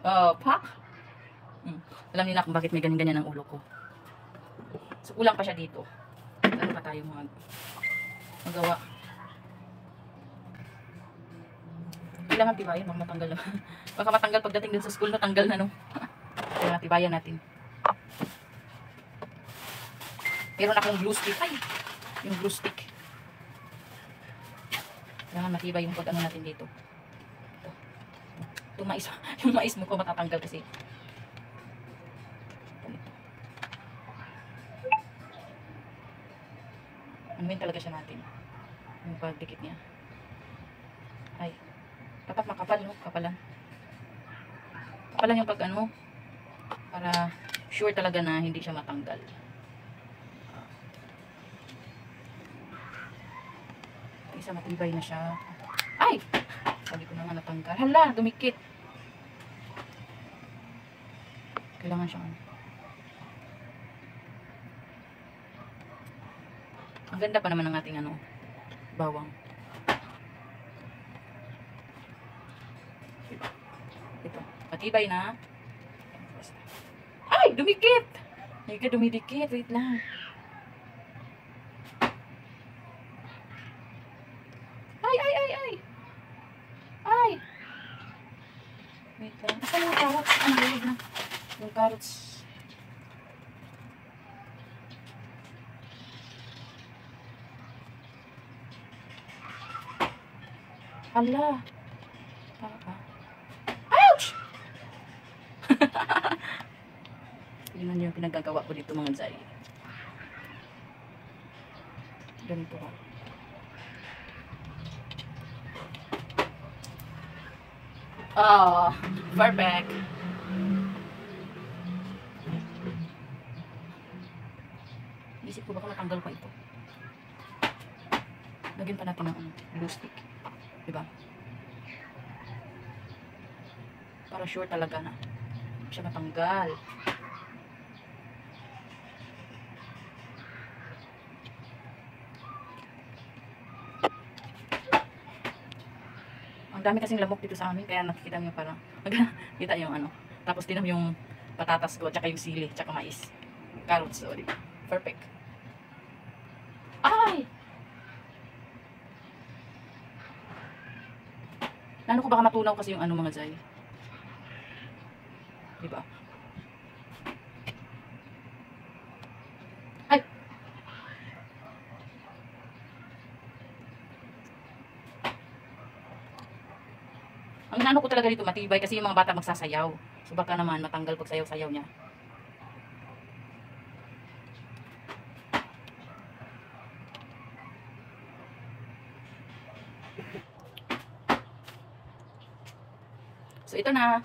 Pak. Alam nila kung bakit may ganyan-ganyan ang ulo ko. So, kulang pa siya dito. Ano pa tayo magawa? Kailangan tibayan, baka matanggal na. Baka matanggal pagdating dun sa school, no? Tanggal na, no? Kailangan tibayan natin. Meron akong glue stick. Ay! Yung glue stick. Kailangan matibay yung pag-ano natin dito. Yung mais. Yung mais mo ko matatanggal kasi. Anuin talaga siya natin. Yung pagdikit niya. Ay. Dapat makapal, no? Kapalan. Kapalan yung pag-ano. Para sure talaga na hindi siya matanggal. Isa matibay na siya. Ay! Sabi ko na nga natanggal. Hala, dumikit. Kailangan siyang ang ganda pa naman ng ating bawang. Ito. Matibay na. Ay! Dumikit! Hindi ka dumidikit. Wait lang. Ay! Wait lang. Asan yung carrots? Ang lilig na. Yung carrots. Hala. Ouch! Tingnan niyo yung pinagagawa ko dito mga Zay. Ganito ha. Oh, perfect. Isip ko baka matanggal pa ito. Lagyan pa natin ng glue stick. Diba? Para sure talaga na siya matanggal. Ang dami kasing lamok dito sa amin, kaya nakikita niyo parang kita yung tapos tinan yung patatas ko, tsaka yung sili, tsaka mais. Carrots, so, diba? Perfect. Ay! Lalo ko baka matunaw kasi yung mga Zay. Diba? Ay! Ang inaano ko talaga dito matibay kasi yung mga bata magsasayaw. So baka naman matanggal pag sayaw-sayaw niya. So ito na.